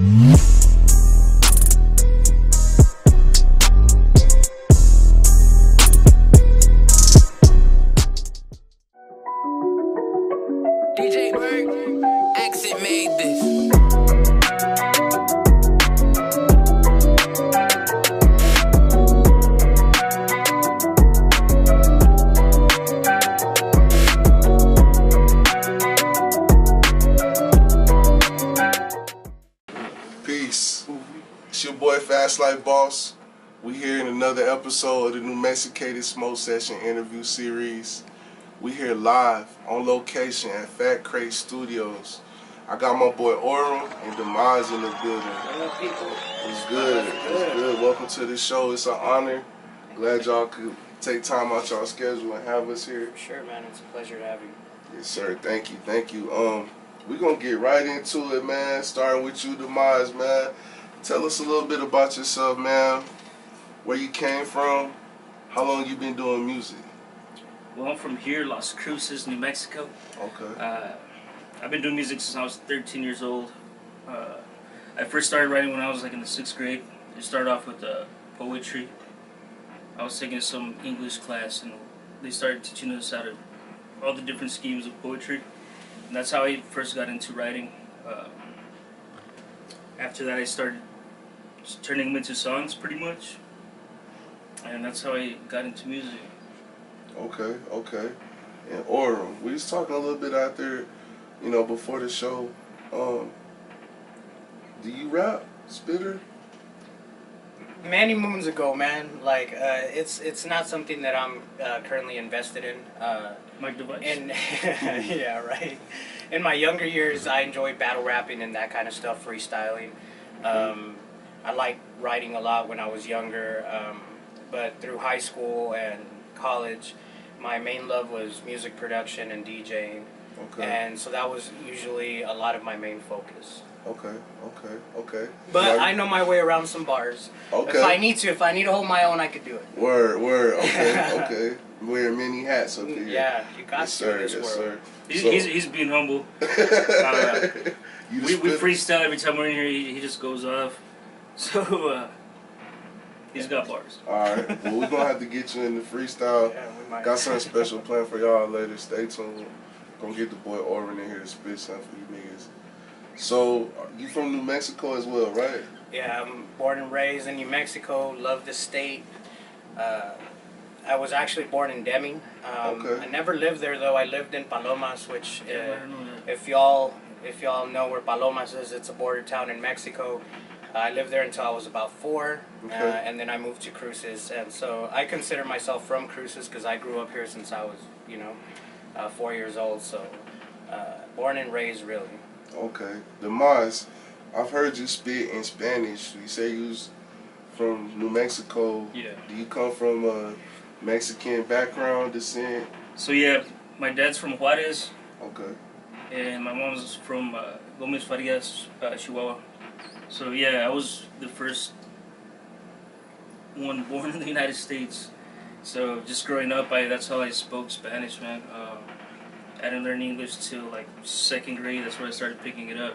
DJ Accent made this. Peace. It's your boy Fast Life Boss. We here in another episode of the new Mexicated Smoke Session interview series. We here live on location at Fat Crate Studios. I got my boy Aurum and Demeyez in the building. Hello, people. It's good. It's good. Welcome to the show. It's an honor. Glad y'all could take time out y'all schedule and have us here. Sure, man. It's a pleasure to have you. Yes, sir. Thank you. Thank you. We're gonna get right into it, man. Starting with you, Demeyez, man. Tell us a little bit about yourself, man. Where you came from, how long you been doing music? Well, I'm from here, Las Cruces, New Mexico. Okay. I've been doing music since I was 13 years old. I first started writing when I was like in the 6th grade. It started off with poetry. I was taking some English class and they started teaching us how to, all the different schemes of poetry. And that's how I first got into writing. After that I started turning them into songs pretty much. And that's how I got into music. Okay, okay. And Aurum, we was talking a little bit out there, you know, before the show. Do you rap, spitter? Many moons ago, man. Like, it's not something that I'm currently invested in. My device? And yeah, right. In my younger years, I enjoyed battle rapping and that kind of stuff, freestyling. I liked writing a lot when I was younger, but through high school and college, my main love was music production and DJing. Okay. And so that was usually a lot of my main focus. Okay, okay, okay. But I know my way around some bars. Okay. If I need to hold my own, I could do it. Word, okay, okay. Wearing many hats up here. Yeah, you got yes, to sir, in this yes, world. sir. He's being humble. We freestyle every time we're in here. He just goes off. So he's got bars. All right. Well, we're gonna have to get you in the freestyle. Yeah, we might. Got something special planned for y'all later. Stay tuned. Gonna get the boy Aurum in here to spit something for you niggas. So you from New Mexico as well, right? Yeah, I'm born and raised in New Mexico. Love the state. I was actually born in Demeyez. Okay. I never lived there though. I lived in Palomas, which if y'all know where Palomas is, it's a border town in Mexico. I lived there until I was about 4, Okay. and then I moved to Cruces, and so I consider myself from Cruces because I grew up here since I was, 4 years old. So born and raised, really. Okay. Demeyez, I've heard you spit in Spanish. You say you was from New Mexico. Yeah. Do you come from a Mexican background, descent? So yeah, my dad's from Juarez. Okay. And my mom's from Gomez Farias, Chihuahua. So yeah, I was the first one born in the United States. So just growing up, that's how I spoke Spanish, man. I didn't learn English till like 2nd grade. That's where I started picking it up.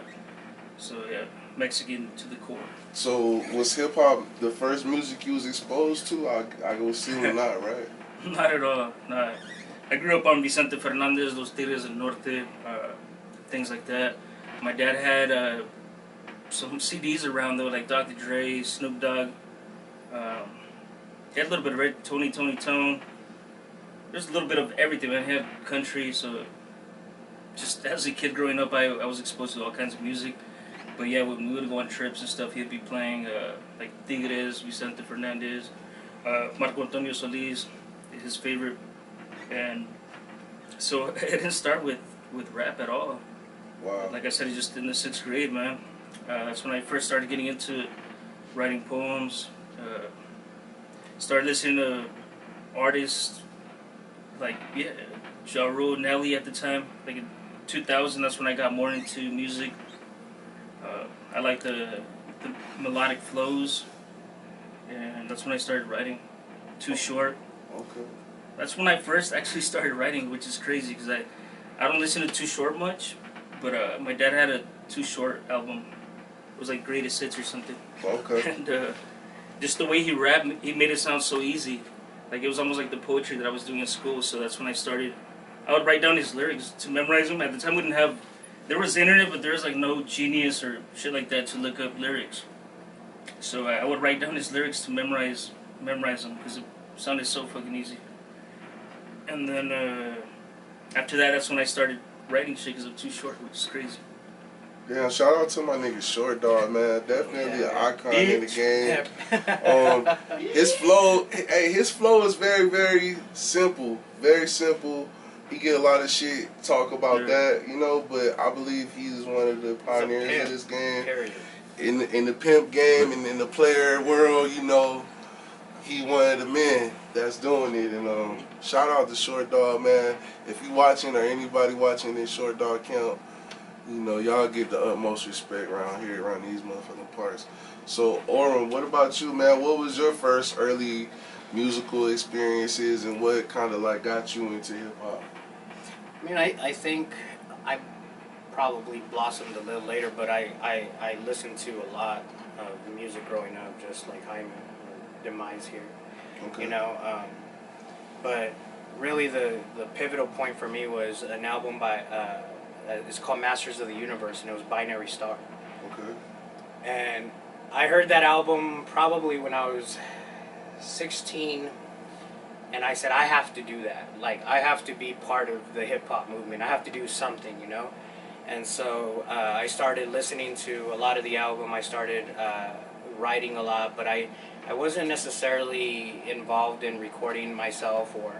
So yeah, Mexican to the core. So was hip hop the first music you was exposed to? I would assume not, right? Not at all. Nah. I grew up on Vicente Fernandez, Los Tigres del Norte, things like that. My dad had some CDs around though, like Dr. Dre, Snoop Dogg. He had a little bit of Tony Tone. There's a little bit of everything, man. He had country, so just as a kid growing up, I was exposed to all kinds of music. But yeah, when we would go on trips and stuff, he'd be playing like Tigres, Vicente Fernandez, Marco Antonio Solis, his favorite. And so it didn't start with rap at all. Wow. Like I said, it's just in the 6th grade, man. That's when I first started getting into writing poems. Started listening to artists like Ja Rule, Nelly at the time. Like in 2000, that's when I got more into music. I like the melodic flows, and that's when I started writing. Too Short. Okay. That's when I first actually started writing, which is crazy because I don't listen to Too Short much, but my dad had a Too Short album, It was like greatest hits or something. Okay. And just the way he rapped, he made it sound so easy. Like it was almost like the poetry that I was doing in school. So that's when I started. I would write down his lyrics to memorize them. At the time, we didn't have. There was the internet, but there was like no Genius or shit like that to look up lyrics. So I would write down his lyrics to memorize them because it sounded so fucking easy. And then after that, that's when I started writing shit because I'm too short, which is crazy. Yeah, shout out to my nigga Short Dog, man. Definitely an icon in the game. His flow is very, very simple. Very simple. He get a lot of shit talk about that, you know, but I believe he's one of the pioneers of this game. In the pimp game and in the player world, you know, he one of the men that's doing it. And shout out to Short Dog, man. If you watching or anybody watching this Short Dog count, you know, y'all get the utmost respect around here, around these motherfucking parts. So, Aurum, what about you, man? What was your first early musical experiences and what kind of like got you into hip-hop? I mean, I think I probably blossomed a little later, but I listened to a lot of music growing up, just like Jaime or Demeyez here. Okay. You know, but really the pivotal point for me was an album by, it's called Masters of the Universe, and it was Binary Star. Okay. And I heard that album probably when I was 16, and I said, I have to do that. Like, I have to be part of the hip-hop movement. I have to do something, you know? And so I started listening to a lot of the album. I started writing a lot, but I wasn't necessarily involved in recording myself or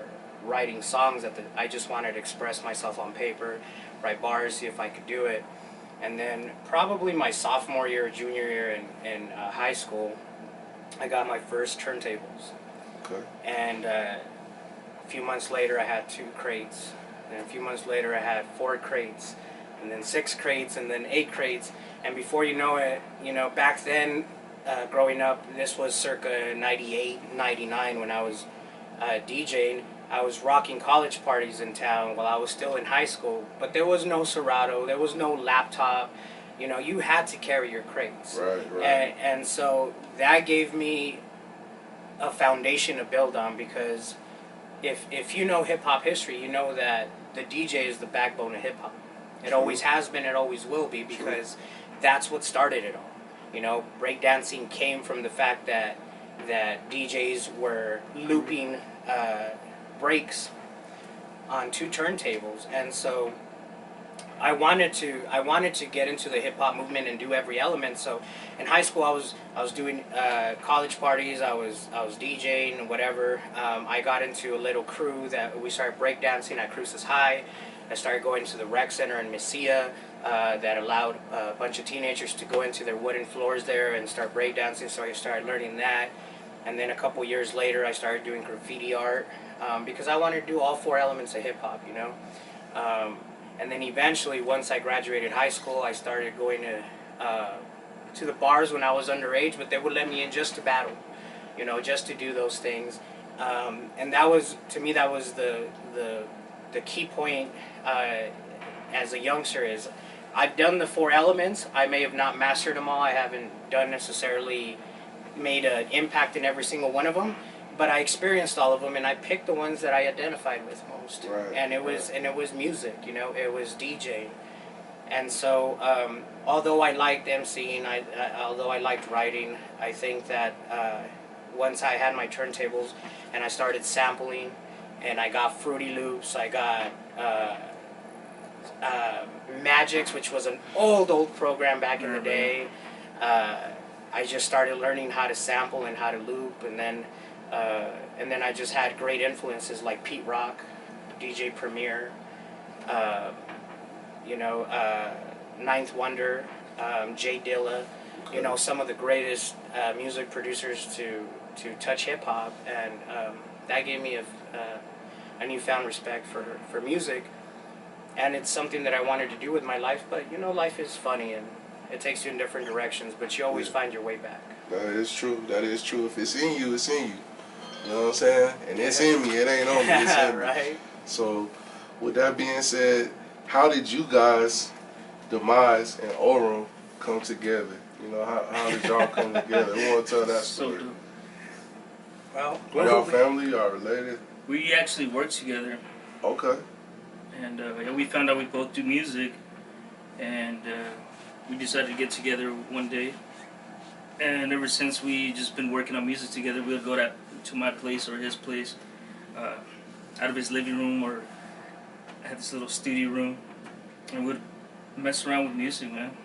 writing songs. I just wanted to express myself on paper, write bars, see if I could do it. And then probably my sophomore year, junior year in high school, I got my first turntables. Okay. And a few months later, I had 2 crates. And a few months later, I had 4 crates. And then 6 crates, and then 8 crates. And before you know it, you know, back then, growing up, this was circa 98, 99 when I was DJing. I was rocking college parties in town while I was still in high school. But there was no Serato, there was no laptop. You know, you had to carry your crates. Right. And so that gave me a foundation to build on, because if you know hip-hop history, you know that the DJ is the backbone of hip-hop. It always has been, it always will be, because that's what started it all. You know, breakdancing came from the fact that DJs were looping breaks on 2 turntables, and so I wanted to get into the hip hop movement and do every element. So in high school, I was doing college parties. I was DJing and whatever. I got into a little crew that we started breakdancing at Cruces High. I started going to the rec center in Mesilla that allowed a bunch of teenagers to go into their wooden floors there and start breakdancing. So I started learning that. And then a couple years later, I started doing graffiti art because I wanted to do all 4 elements of hip hop, you know. And then eventually, once I graduated high school, I started going to the bars when I was underage, but they would let me in just to battle, you know, just to do those things. And that was, to me, that was the key point as a youngster is I've done the 4 elements. I may have not mastered them all. I haven't done necessarily made an impact in every single one of them, but I experienced all of them, and I picked the ones that I identified with most. Right, and it was music, you know, it was DJing. And so although I liked MCing, although I liked writing, I think that once I had my turntables and I started sampling, and I got Fruity Loops, I got Magix, which was an old program back in the day. I just started learning how to sample and how to loop, and then I just had great influences like Pete Rock, DJ Premier, you know, Ninth Wonder, Jay Dilla, you know, some of the greatest music producers to touch hip hop, and that gave me a newfound respect for music, and it's something that I wanted to do with my life. But you know, life is funny and it takes you in different directions, but you always find your way back. That is true. That is true. If it's in you, it's in you. You know what I'm saying? And it's in me. It ain't on me. It's in me. Right. So, with that being said, how did you guys, Demeyez and Aurum, come together? You know, how did y'all come together? We want to tell that story. So, Well, Are y'all family? Y'all related? we actually work together, Okay. and we found out we both do music, and we decided to get together one day. And ever since, we just been working on music together. We'll go to my place or his place, out of his living room, or I had this little studio room, and we'd mess around with music, man.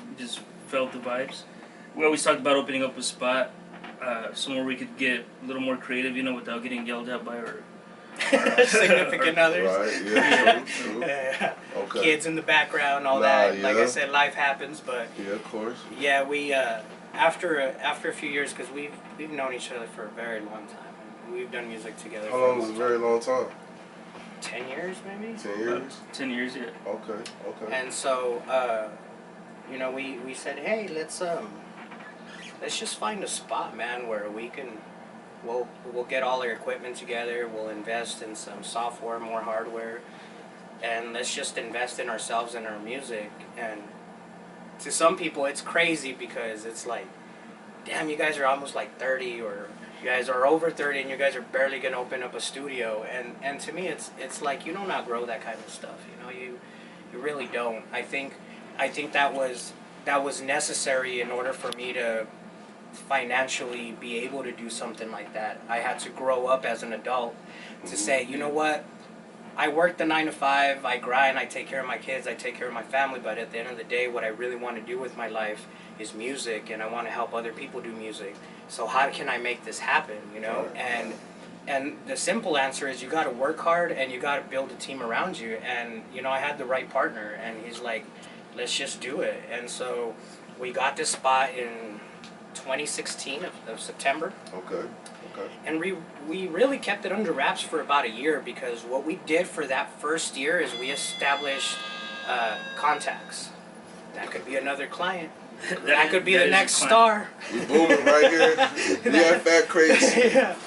We just felt the vibes. We always talked about opening up a spot somewhere we could get a little more creative, you know, without getting yelled at by our significant others. Right, yeah, true. Yeah. Okay. Kids in the background, all that. Yeah. Like I said, life happens, but Yeah, of course. yeah, we after a few years, because we've known each other for a very long time. We've done music together. How long is a very long time? 10 years, maybe. 10 years? 10 years, yeah. Okay. And so, you know, we said, hey, let's just find a spot, man, where we can, we'll get all our equipment together, we'll invest in some software, more hardware, and let's just invest in ourselves and our music. And to some people, it's crazy because it's like, damn, you guys are almost like 30, or you guys are over 30, and you guys are barely gonna open up a studio. And to me, it's like you don't outgrow that kind of stuff. You know, you really don't. I think that was necessary in order for me to financially be able to do something like that. I had to grow up as an adult to say, you know what, I work the 9 to 5, I grind, I take care of my kids, I take care of my family, but at the end of the day, what I really want to do with my life is music, and I want to help other people do music. So how can I make this happen, you know? And the simple answer is you got to work hard, and you got to build a team around you. And, you know, I had the right partner, and he's like, let's just do it. And so we got this spot in 2016 of September. Okay. And we really kept it under wraps for about a year, because what we did for that first year is we established contacts. That could be another client. That could be the next star. We booming right here. We at Fat Crates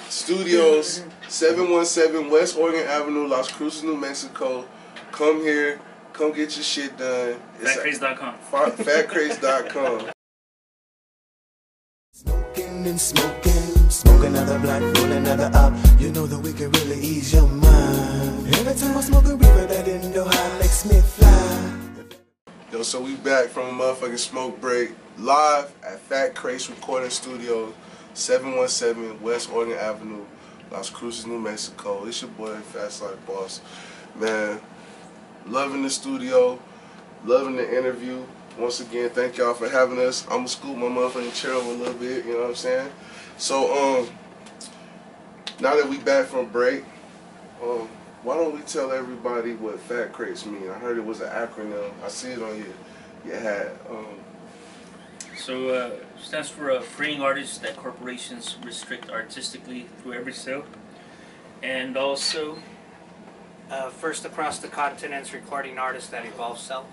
Studios, 717 West Oregon Avenue, Las Cruces, New Mexico. Come here. Come get your shit done. Fatcrates.com. Fatcrates.com. Smoking and smoking, smoke another black, roll another up. You know that we can really ease your mind. Every time I smoke a reefer, that didn't know how makes me fly. Yo, so we back from a motherfucking smoke break, live at Fat Crates Recording Studios, 717 West Oregon Avenue, Las Cruces, New Mexico. It's your boy, Fast Life Boss. Man, loving the studio, loving the interview. Once again, thank y'all for having us. I'm gonna scoot my motherfucking chair over a little bit, you know what I'm saying? So, now that we back from break, why don't we tell everybody what Fat Crates mean? I heard it was an acronym. I see it on your hat. So, stands for freeing artists that corporations restrict artistically through every sale. And also, First across the continents, recording artists that evolve self.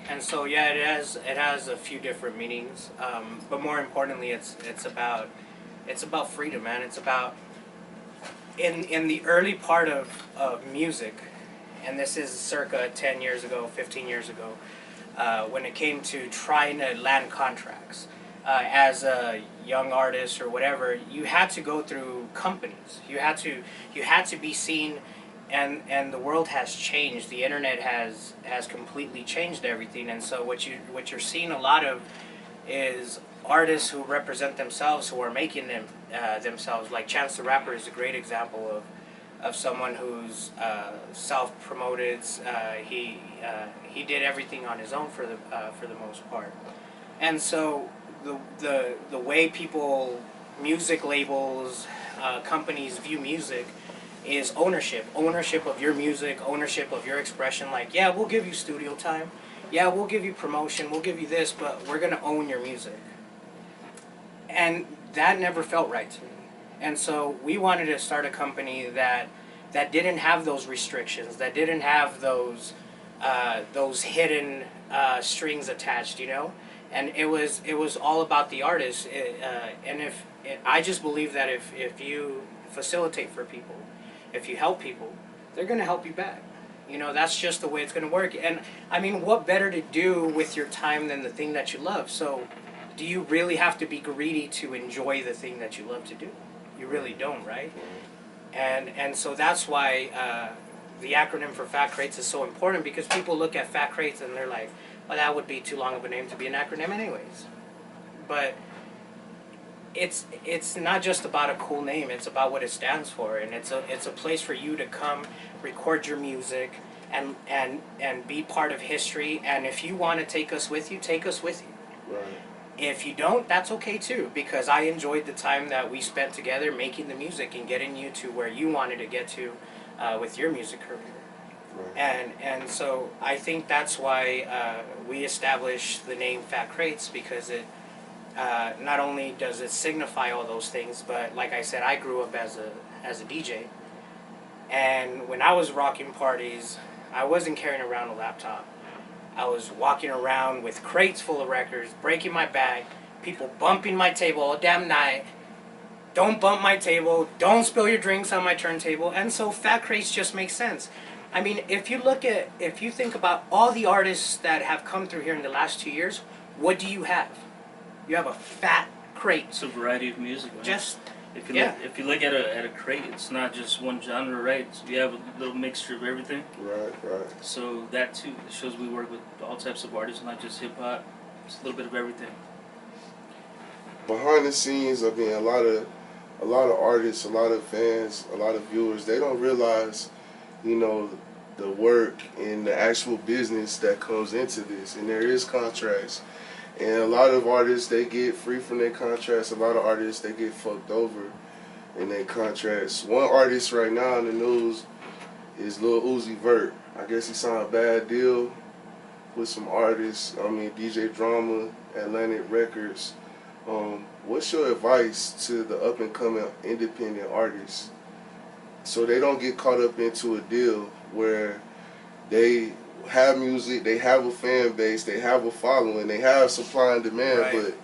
And so, yeah, it has a few different meanings, but more importantly, it's about freedom, man. It's about in the early part of music, and this is circa 10 years ago, 15 years ago, when it came to trying to land contracts as a young artist or whatever, you had to go through companies. You had to be seen. And the world has changed. The internet has completely changed everything. And so what you're seeing a lot of is artists who represent themselves, who are making themselves. Like Chance the Rapper is a great example of someone who's self-promoted. He did everything on his own for the most part. And so the way people, music labels, companies view music is ownership of your music, ownership of your expression. Like, yeah, we'll give you studio time, yeah, we'll give you promotion, we'll give you this, but we're gonna own your music. And that never felt right to me. And so we wanted to start a company that didn't have those restrictions, that didn't have those hidden strings attached, you know. And it was all about the artist. I just believe that if you facilitate for people, if you help people, they're going to help you back. You know, that's just the way it's going to work. And, I mean, what better to do with your time than the thing that you love? So, do you really have to be greedy to enjoy the thing that you love to do? You really don't, right? And so that's why the acronym for Fat Crates is so important, because people look at Fat Crates and they're like, well, that would be too long of a name to be an acronym anyways. But it's not just about a cool name, it's about what it stands for, and it's a place for you to come record your music and be part of history. And if you want to take us with you, take us with you. Right. If you don't, that's okay too, because I enjoyed the time that we spent together making the music and getting you to where you wanted to get to with your music career. Right. And so I think that's why we established the name Fat Crates, because it not only does it signify all those things, but like I said, I grew up as a DJ, and when I was rocking parties, I wasn't carrying around a laptop. I was walking around with crates full of records, breaking my back, people bumping my table all damn night. Don't bump my table, don't spill your drinks on my turntable. And so Fat Crates just makes sense. I mean, if you think about all the artists that have come through here in the last 2 years, what do you have? You have a fat crate. It's a variety of music, man. Just, if you yeah. look, if you look at a crate, it's not just one genre, right? So you have a little mixture of everything. Right, right. So that too, it shows we work with all types of artists, not just hip hop. It's a little bit of everything. Behind the scenes, I mean, a lot of artists, a lot of fans, a lot of viewers, they don't realize, you know, the work and the actual business that comes into this. And there is contracts. And a lot of artists, they get free from their contracts. A lot of artists, they get fucked over in their contracts. One artist right now in the news is Lil Uzi Vert. I guess he signed a bad deal with some artists. I mean, DJ Drama, Atlantic Records. What's your advice to the up-and-coming independent artists so they don't get caught up into a deal where they have music, they have a fan base, they have a following, they have supply and demand, right. but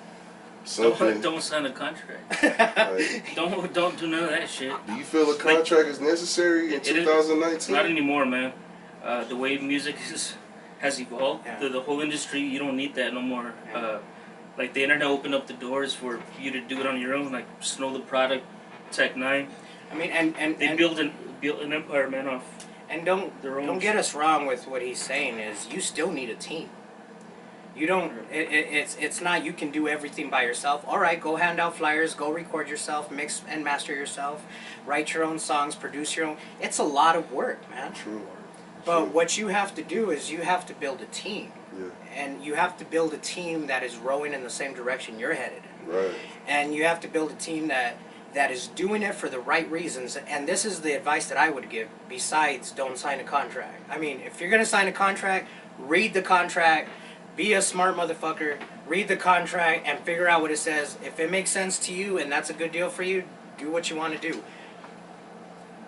something... Don't sign a contract. Right. Don't do none of that shit. Do you feel a contract is necessary in 2019? Not anymore, man. The way music has evolved, yeah. the whole industry, you don't need that no more. Yeah. Like the internet opened up the doors for you to do it on your own, like Snow the Product, Tech 9. I mean, and They built an empire, man, off. And don't get us wrong with what he's saying is you still need a team. You don't. It's not you can do everything by yourself. All right, go hand out flyers, go record yourself, mix and master yourself, write your own songs, produce your own. It's a lot of work, man. True. But what you have to do is you have to build a team. Yeah. And you have to build a team that is rowing in the same direction you're headed in. Right. And you have to build a team that is doing it for the right reasons. And this is the advice that I would give, besides don't sign a contract. I mean, if you're going to sign a contract, read the contract, be a smart motherfucker, read the contract, and figure out what it says. If it makes sense to you and that's a good deal for you, do what you want to do.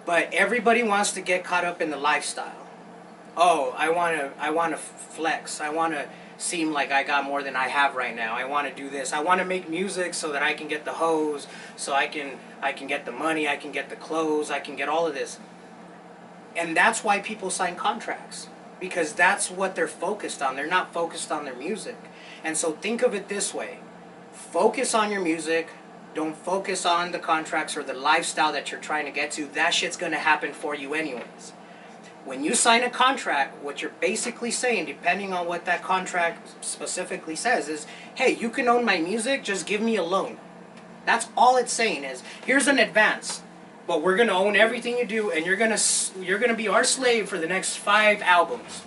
But everybody wants to get caught up in the lifestyle. Oh, I want to flex. I want to seem like I got more than I have right now. I want to do this. I want to make music so that I can get the hoes, so I can get the money, I can get the clothes, I can get all of this. And that's why people sign contracts, because that's what they're focused on. They're not focused on their music. And so think of it this way. Focus on your music. Don't focus on the contracts or the lifestyle that you're trying to get to. That shit's going to happen for you anyways. When you sign a contract, what you're basically saying, depending on what that contract specifically says, is, hey, you can own my music, just give me a loan. That's all it's saying is, here's an advance, but we're going to own everything you do, and you're going to be our slave for the next 5 albums.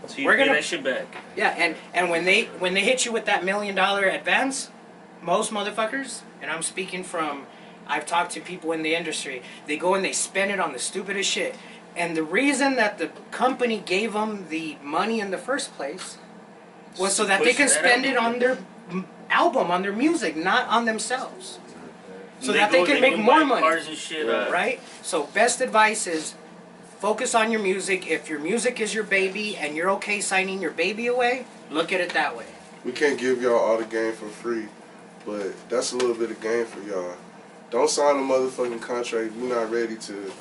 So you pay that shit back. Yeah, and when they hit you with that $1 million advance, most motherfuckers, and I'm speaking from, I've talked to people in the industry, they go and they spend it on the stupidest shit. And the reason that the company gave them the money in the first place was so that they can spend it on their album, on their music, not on themselves. So that they can make more money. Cars and shit, right? So best advice is focus on your music. If your music is your baby and you're okay signing your baby away, look at it that way. We can't give y'all all the game for free, but that's a little bit of game for y'all. Don't sign a motherfucking contract if you're not ready to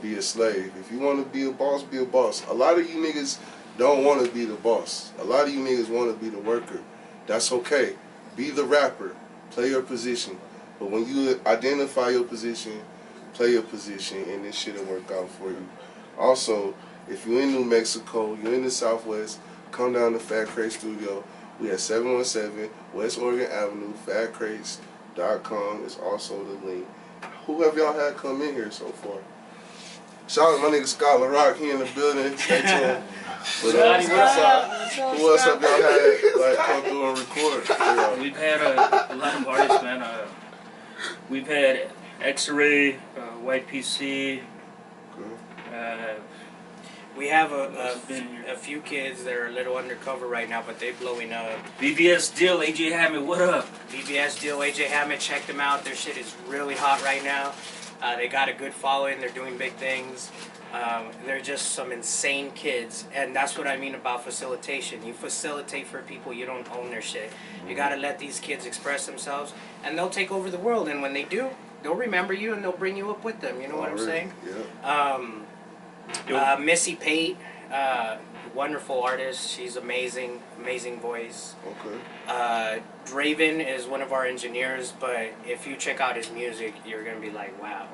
be a slave. If you want to be a boss, be a boss. A lot of you niggas don't want to be the boss. A lot of you niggas want to be the worker. That's okay. Be the rapper. Play your position. But when you identify your position, play your position, and this shit'll work out for you. Also, if you're in New Mexico, you're in the Southwest, come down to Fat Crate Studio. We at 717 West Oregon Avenue. FatCrates.com is also the link. Who have y'all had come in here so far? Shout out to my nigga Scott LaRock, he in the building. Stay tuned. But who else have y'all had like come through and record? We've had a lot of artists, man. We've had X-Ray, White PC. We have a few kids that are a little undercover right now, but they're blowing up. BBS Deal, AJ Hammett, what up? BBS Deal, AJ Hammett, check them out. Their shit is really hot right now. They got a good following. They're doing big things. They're just some insane kids, and that's what I mean about facilitation. You facilitate for people, you don't own their shit. You gotta let these kids express themselves, and they'll take over the world. And when they do, they'll remember you and they'll bring you up with them. You know what I'm saying? Yeah. Missy Pate, wonderful artist. She's amazing, amazing voice. Okay. Draven is one of our engineers, but if you check out his music, you're gonna be like, wow.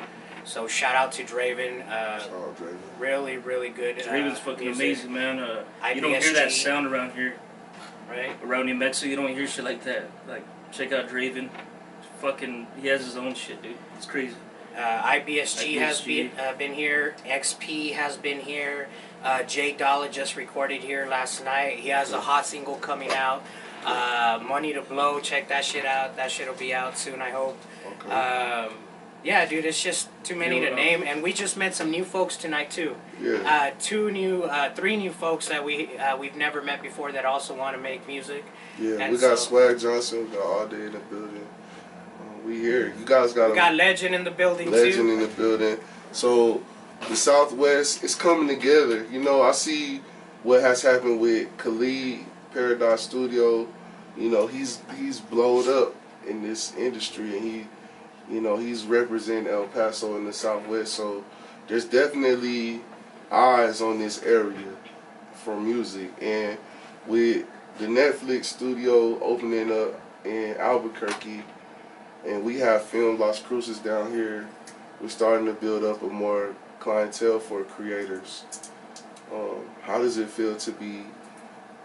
So shout out to Draven. Shout out Draven. Really, really good. Draven's fucking music. amazing, man. You don't IBSG. hear that sound around here. Right? Around New Mexico, you don't hear shit like that. Like, check out Draven. Fucking, he has his own shit, dude. It's crazy. IBSG has been here. XP has been here. Jay Dollar just recorded here last night. He has a hot single coming out. Money to Blow. Check that shit out. That shit will be out soon, I hope. Okay. Yeah, dude, it's just too many to name. And we just met some new folks tonight too. Yeah. 3 new folks that we've never met before that also want to make music. Yeah, and we got Swag Johnson. We got All Day in the building. We here. You guys got we got Legend in the building Legend too. in the building. So the Southwest is coming together. You know, I see what has happened with Khalid Paradise Studio. You know, he's blowed up in this industry, and he's representing El Paso in the Southwest. So there's definitely eyes on this area for music, and with the Netflix studio opening up in Albuquerque, and we have Film Las Cruces down here, we're starting to build up a more clientele for creators. How does it feel to be,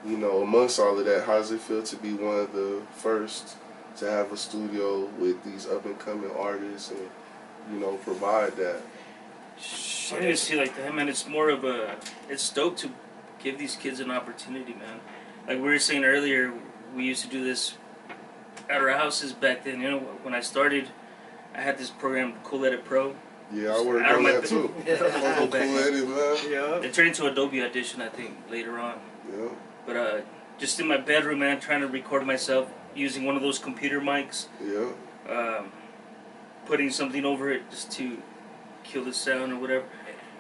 amongst all of that, how does it feel to be one of the first to have a studio with these up-and-coming artists and, provide that? I didn't see like that, man. It's more of it's dope to give these kids an opportunity, man. Like we were saying earlier, we used to do this at our houses back then. When I started, I had this program, Cool Edit Pro. Yeah, I worked on that too. Cool Edit, man. Yeah. It turned into Adobe Audition, I think, later on. Yeah. But just in my bedroom, man, trying to record myself using one of those computer mics. Yeah. Putting something over it just to kill the sound or whatever.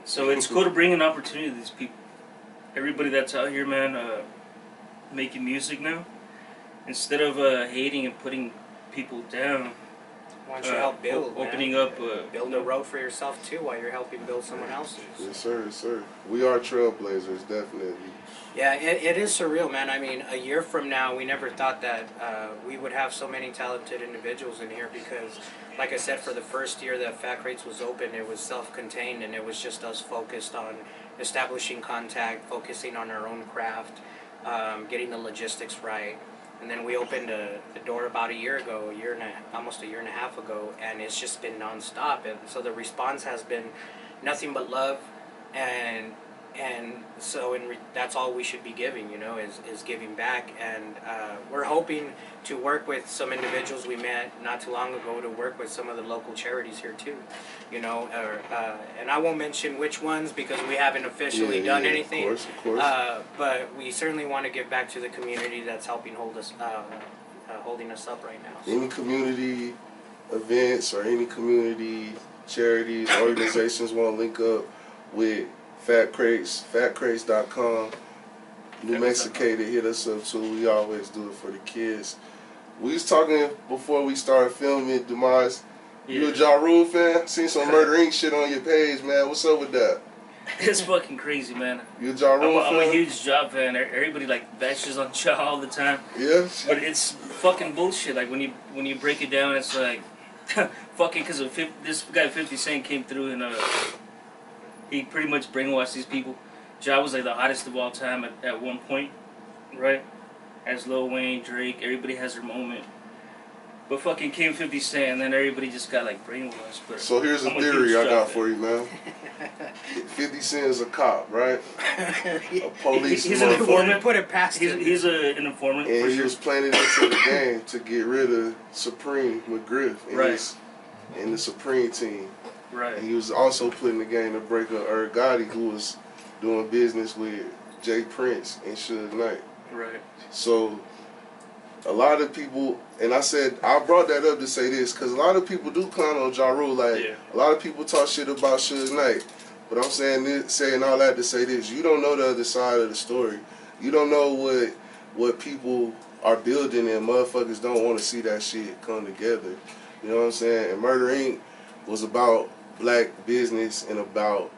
So it's cool to bring an opportunity to these people. Everybody that's out here, man, making music now. Instead of hating and putting people down, Why don't you help build, opening man? up, build a road for yourself too while you're helping build someone else's. Yes, sir. Yes, sir. We are trailblazers, definitely. Yeah, it is surreal, man. I mean, a year from now, we never thought that we would have so many talented individuals in here because, like I said, for the first year that Fat Crates was open, it was self-contained and it was just us focused on establishing contact, focusing on our own craft, getting the logistics right. And then we opened the door about almost a year and a half ago, and it's just been nonstop. And so the response has been nothing but love, and so that's all we should be giving, is giving back. And we're hoping to work with some individuals we met not too long ago to work with some of the local charities here too, and I won't mention which ones because we haven't officially done anything. Of course. But we certainly want to give back to the community that's helping holding us up right now. Any community events or any community charities, organizations want to link up with Fat Crates, FatCrates.com, New Mexicated, hit us up too. We always do it for the kids. We was talking before we started filming, Demeyez. You a Ja Rule fan? Seen some Murder Inc. shit on your page, man. What's up with that? It's fucking crazy, man. You a Ja Rule fan? I'm a huge Ja fan. Everybody like bashes on Ja all the time. Yeah. But it's fucking bullshit. Like when you break it down, it's like fucking because this guy 50 Cent came through and he pretty much brainwashed these people. Ja was like the hottest of all time at one point, right? As Lil Wayne, Drake, everybody has their moment. But fucking came 50 Cent, and then everybody just got like brainwashed. But so here's a theory I got for you, man. 50 Cent is a cop, right? A police. He's an informant. Put it past him. He's an informant. And he was planning into the game to get rid of Supreme McGriff and the Supreme team. Right. And he was also put in the game to break up Irv Gotti, who was doing business with Jay Prince and Suge Knight. Right. So a lot of people, and I brought that up to say this, because a lot of people do clown on Ja Rule. Like, a lot of people talk shit about Suge Knight. But I'm saying all that to say this. You don't know the other side of the story. You don't know what people are building, and motherfuckers don't want to see that shit come together. You know what I'm saying? And Murder Inc. was about black business and about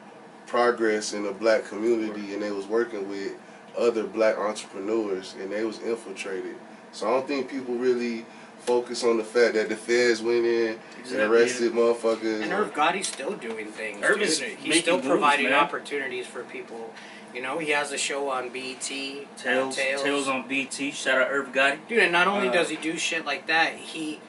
progress in the black community, and they was working with other black entrepreneurs, and they was infiltrated. So I don't think people really focus on the fact that the feds went in and arrested motherfuckers. And Irv Gotti's still doing things. Irv is He's still providing moves, opportunities for people. You know, he has a show on BET. Tales on BET. Shout out Irv Gotti. Dude, and not only does he do shit like that, he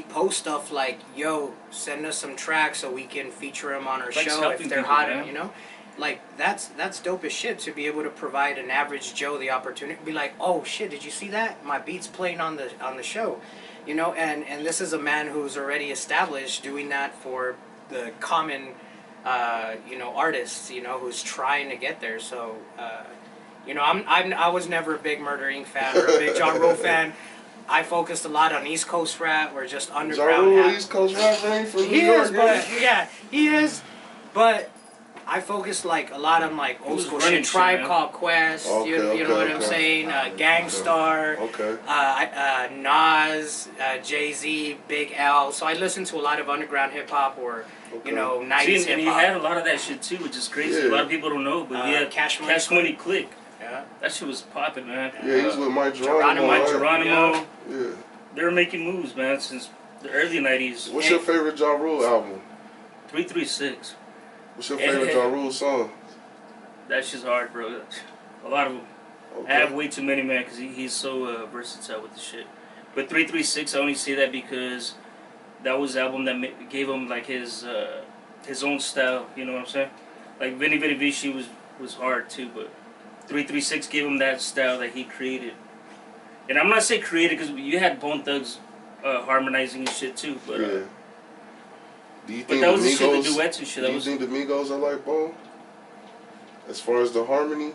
posts stuff like, yo, send us some tracks so we can feature them on our show if they're hot, man. You know? Like, that's dope as shit to be able to provide an average Joe the opportunity to be like, oh shit, did you see that? My beat's playing on the show. You know, and this is a man who's already established doing that for the common artists, you know, who's trying to get there. So you know, I was never a big Murder Inc. fan or a big Ja Rule fan. I focused a lot on East Coast rap or just underground. Ja Rule, East Coast rap, ain't from New York, but yeah, he is. But I focused like a lot on like old school shit. Tribe Called Quest. You know what I'm saying? Gangstar. Nas, Jay-Z, Big L. So I listened to a lot of underground hip hop or you know 90s hip hop. And he had a lot of that shit too, which is crazy. A lot of people don't know, but yeah, Cash Money Click. Yeah. That shit was popping, man. Yeah, he was with Mike Geronimo. Yeah. They were making moves, man, since the early 90s. What's your favorite Ja Rule album? 336. What's your favorite Ja Rule song? That shit's hard, bro. A lot of them. Okay. I have way too many, man, because he's so versatile with the shit. But 336, I only say that because that was the album that gave him, like, his own style, you know what I'm saying? Like, Vinny Vinny Vici was hard, too, but 336 gave him that style that he created. And I'm not saying created, because you had Bone Thugs harmonizing and shit, too, but... yeah. Do you think but that was the shit, the duets and shit. Do you think the Migos are like Bone? As far as the harmony?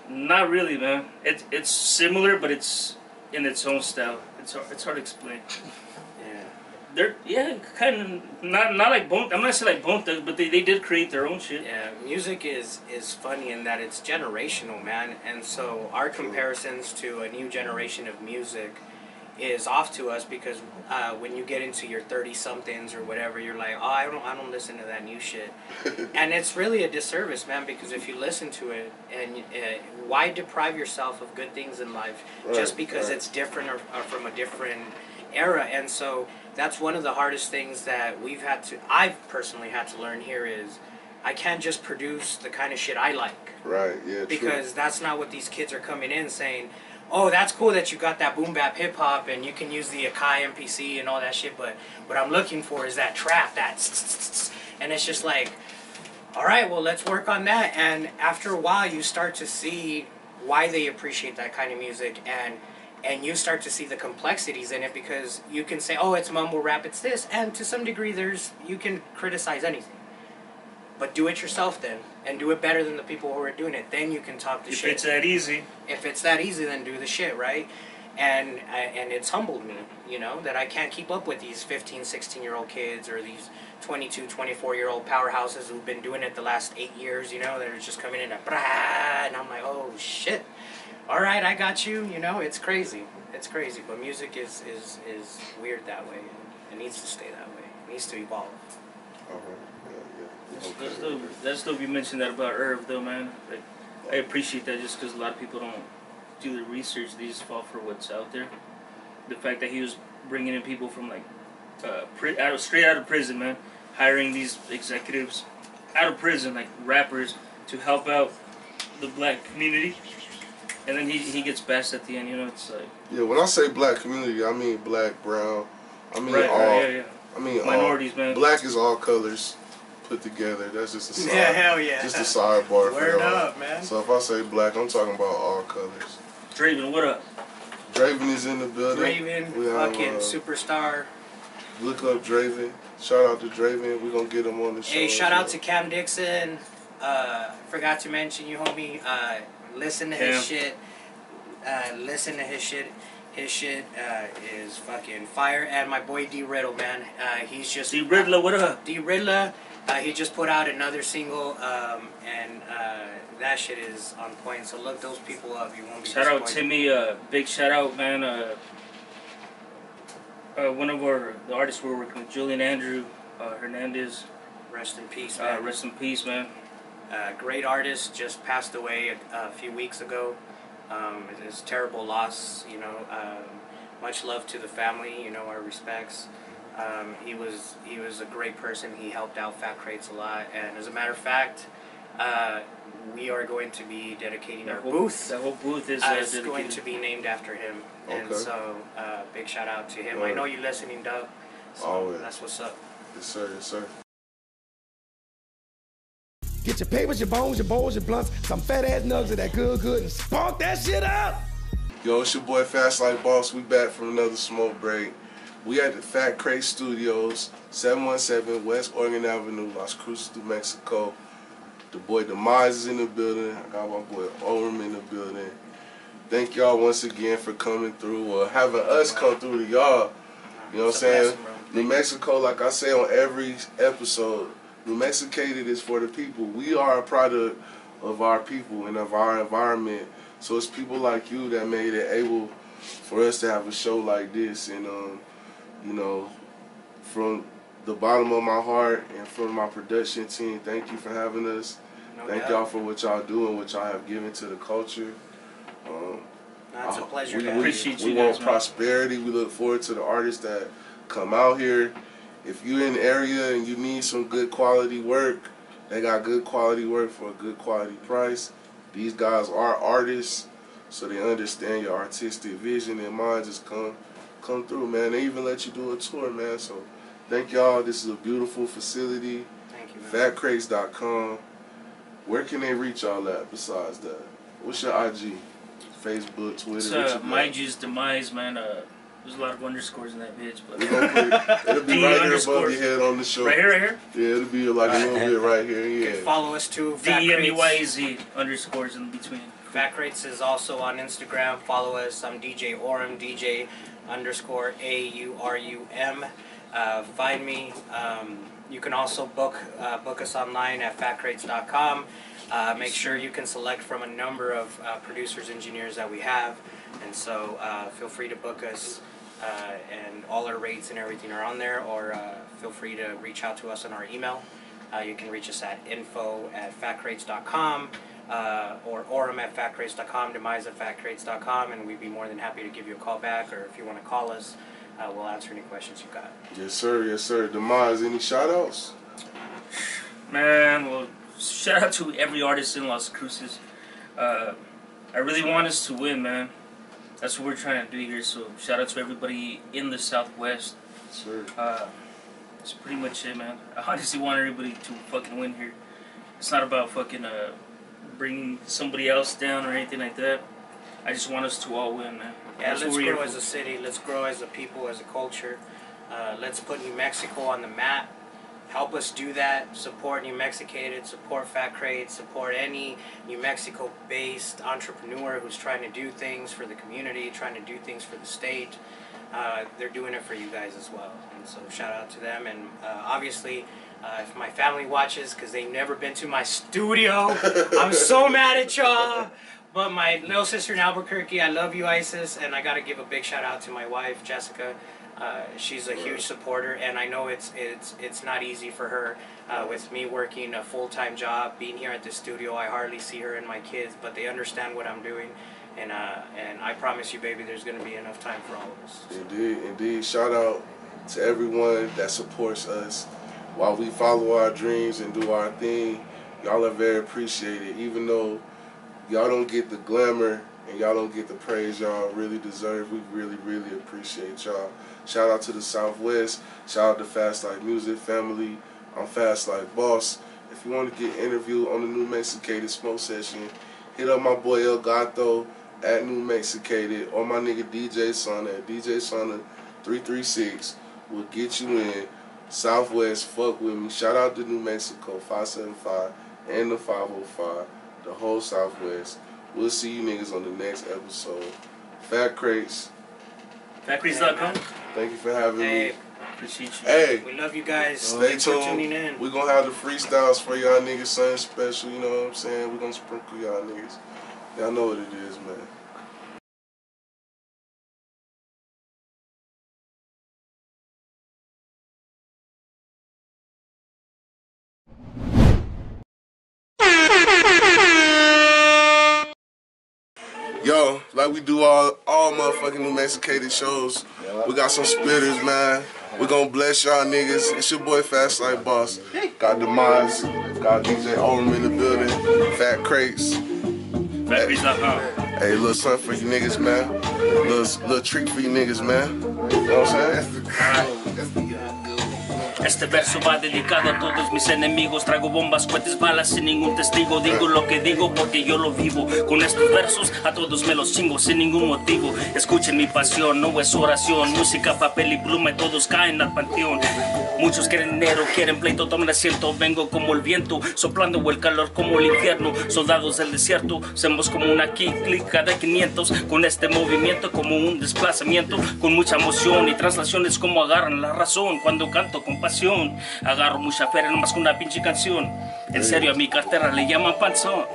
Not really, man. It's similar, but it's in its own style. It's hard to explain. They're kind of not like Bone. I'm not saying like Bone Thugs, but they did create their own shit. Yeah, music is funny in that it's generational, man. And so our comparisons to a new generation of music is off to us because when you get into your 30-somethings or whatever, you're like, oh, I don't listen to that new shit. And it's really a disservice, man, because if you listen to it, and why deprive yourself of good things in life just because it's different or from a different era? And so that's one of the hardest things that I've personally had to learn here is I can't just produce the kind of shit I like. Right, yeah, because that's not what these kids are coming in saying. Oh, that's cool that you got that boom bap hip hop and you can use the Akai MPC and all that shit, but what I'm looking for is that trap, and it's just like, all right, well, let's work on that. And after a while, you start to see why they appreciate that kind of music, and you start to see the complexities in it because you can say, oh, it's mumble rap, it's this, and to some degree, you can criticize anything. But do it yourself then, and do it better than the people who are doing it. Then you can talk the shit. If it's that easy. If it's that easy, then do the shit, right? And it's humbled me, you know, that I can't keep up with these 15, 16-year-old kids or these 22, 24-year-old powerhouses who've been doing it the last 8 years, you know, that are just coming in and I'm like, oh, shit. all right, I got you. You know, it's crazy. It's crazy, but music is weird that way. It needs to stay that way. It needs to evolve. That's dope you mentioned that about Irv, though, man. Like, I appreciate that just because a lot of people don't do the research. They just fall for what's out there. The fact that he was bringing in people from, like, straight out of prison, man. Hiring these executives out of prison, like rappers, to help out the black community. And then he gets bashed at the end, you know, it's like... Yeah, when I say black community, I mean black, brown. I mean all. Yeah. I mean minorities, all. Man. Black is all colors put together. That's just a side. Yeah, hell yeah. Just a sidebar for y'all. Word up, man. So if I say black, I'm talking about all colors. Draven, what up? Draven is in the building. Draven, fucking superstar. Look up Draven. Shout out to Draven. We're going to get him on the show. Hey, shout out to Cam Dixon. Forgot to mention you, homie. Listen to his shit. Listen to his shit. His shit is fucking fire. And my boy D Riddle, man. He's just... D Riddler, what up? D Riddler. He just put out another single. And that shit is on point. So look those people up. You won't be Shout out Timmy. Big shout out, man. One of the artists we're working with, Julian Andrew Hernandez. Rest in peace, man. Rest in peace, man. Great artist, just passed away a few weeks ago. It's a terrible loss, you know. Much love to the family, you know, our respects. He was a great person. He helped out Fat Crates a lot, and as a matter of fact, we are going to be dedicating our booth. The whole booth is going to be named after him. Okay. And so, big shout out to him. Right. I know you're listening, Doug. So always. That's what's up. Yes, sir. Yes, sir. Get your papers, your bones, your bowls, your blunts, some fat ass nugs of that good, and spunk that shit up. Yo, it's your boy Fast Like Boss. We back from another smoke break. We at the Fat Crate Studios, 717 West Oregon Avenue, Las Cruces, New Mexico. The boy Demeyez is in the building. I got my boy Aurum in the building. Thank y'all once again for coming through, or having us come through to y'all. You know what I'm saying? New Mexico, like I say on every episode, New Mexicated is for the people. We are a product of our people and of our environment. So it's people like you that made it able for us to have a show like this. And, you know, from the bottom of my heart and from my production team, thank you for having us. Thank y'all for what y'all do and what y'all have given to the culture. It's a pleasure. We appreciate you we guys, want prosperity. We look forward to the artists that come out here. If you're in the area and you need some good quality work, they got good quality work for a good quality price. These guys are artists, so they understand your artistic vision and mind. Just come through, man. They even let you do a tour, man. So thank y'all. This is a beautiful facility. Thank you, man. Fatcrates.com. Where can they reach y'all at besides that? What's your IG? Facebook, Twitter? It's my IG's Demeyez, man. There's a lot of underscores in that bitch, but We're gonna put it, it'll be right here above your head on the show. Right here? Yeah, it'll be like a little bit right here. Yeah. You can follow us too. Fat Crates. Demeyez underscores in between. Fat Crates is also on Instagram. Follow us. I'm DJ Aurum, DJ _AURUM. Find me. You can also book us online at fatcrates.com. Make sure you can select from a number of producers, engineers that we have. And so feel free to book us. And all our rates and everything are on there. Or feel free to reach out to us on our email. You can reach us at info@fatcrates.com. Or aurum@fatcrates.com, Demeyez@fatcrates.com, and we'd be more than happy to give you a call back, or if you want to call us, we'll answer any questions you got. Yes, sir. Yes, sir. Demeyez, any shout-outs? Man, well, shout out to every artist in Las Cruces. I really want us to win, man. That's what we're trying to do here, so shout out to everybody in the Southwest. Yes, sir. That's pretty much it, man. I honestly want everybody to fucking win here. It's not about fucking bringing somebody else down or anything like that. I just want us to all win, man. Yeah, That's let's what we're grow here as for. a city. Let's grow as a people, as a culture. Let's put New Mexico on the map. Help us do that. Support New Mexicated. Support Fat Crates. Support any New Mexico-based entrepreneur who's trying to do things for the community, trying to do things for the state. They're doing it for you guys as well. And so shout out to them. And obviously, if my family watches, because they've never been to my studio, I'm so mad at y'all. But my little sister in Albuquerque, I love you, Isis, and I gotta give a big shout out to my wife, Jessica. She's a huge supporter, and I know it's not easy for her with me working a full-time job, being here at the studio. I hardly see her and my kids, but they understand what I'm doing, and I promise you, baby, there's gonna be enough time for all of us. Indeed, indeed. Shout out to everyone that supports us while we follow our dreams and do our thing. Y'all are very appreciated, even though y'all don't get the glamour and y'all don't get the praise y'all really deserve. We really, really appreciate y'all. Shout out to the Southwest. Shout out to Fast Life Music family. I'm Fast Life Boss. If you want to get interviewed on the new Mexicated Smoke Session, hit up my boy El Gato at New Mexicated or my nigga DJ Sauna at DJ Sauna 336. We'll get you in. Southwest, fuck with me. Shout out to New Mexico 575 and the 505. The whole Southwest. We'll see you niggas on the next episode. Fat Crates. FatCrates.com. Thank you for having me. Appreciate you. Hey, We love you guys. stay Thanks for tuning tuned. in. We're gonna have the freestyles for y'all niggas, something special, you know what I'm saying? We're gonna sprinkle y'all niggas. Y'all know what it is, man. Yo, like we do all motherfucking New Mexicated shows, we got some spitters, man. We gonna bless y'all niggas. It's your boy Fast Life Boss. Got Demeyez, got DJ Aurum in the building. Fat Crates. FatCrates.com. Hey, little something for you niggas, man. Little treat for you niggas, man. You know what I'm saying? Este verso va dedicado a todos mis enemigos. Traigo bombas, cohetes, balas sin ningún testigo. Digo lo que digo porque yo lo vivo. Con estos versos a todos me los chingo sin ningún motivo. Escuchen mi pasión, no es oración. Música, papel y pluma y todos caen al panteón. Muchos quieren dinero, quieren pleito, tomen asiento. Vengo como el viento, soplando el calor como el infierno. Soldados del desierto, somos como una clica de 500. Con este movimiento como un desplazamiento. Con mucha emoción y traslaciones como agarran la razón. Cuando canto con pasión, agarro mucha feria nomás con una pinche canción. En serio a mi cartera le llaman panzón.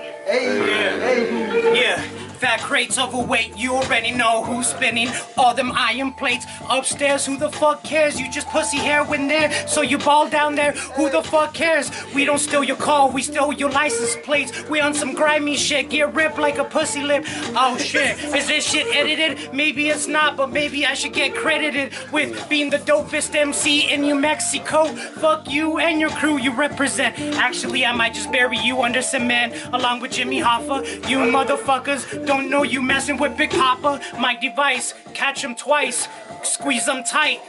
Yeah, Fat Crates overweight, you already know who's spinning all them iron plates upstairs. Who the fuck cares? You just pussy hair when there, so you ball down there. Who the fuck cares? We don't steal your car, we steal your license plates. We on some grimy shit, get ripped like a pussy lip. Oh shit, is this shit edited? Maybe it's not, but maybe I should get credited with being the dopest MC in New Mexico. Fuck you and your crew you represent. Actually, I might just bury you under cement along with Jimmy Hoffa. You motherfuckers don't know you messing with Big Papa. My device, catch him twice, squeeze them tight.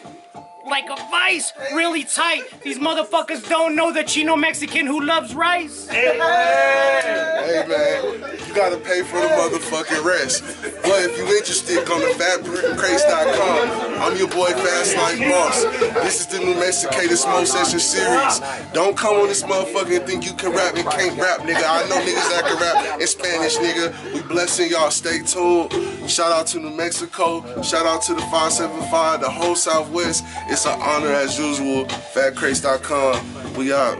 Like a vice, really tight. These motherfuckers don't know the Chino Mexican who loves rice. Hey man, you gotta pay for the motherfucking rest. But if you interested, come to FatCrates.com. I'm your boy Fast Life Boss. This is the New Mexicated Smoke Session series. Don't come on this motherfucker and think you can rap and can't rap, nigga. I know niggas that can rap in Spanish, nigga. We blessing y'all. Stay tuned. Shout out to New Mexico. Shout out to the 575, the whole Southwest. It's an honor as usual. FatCrates.com. We out.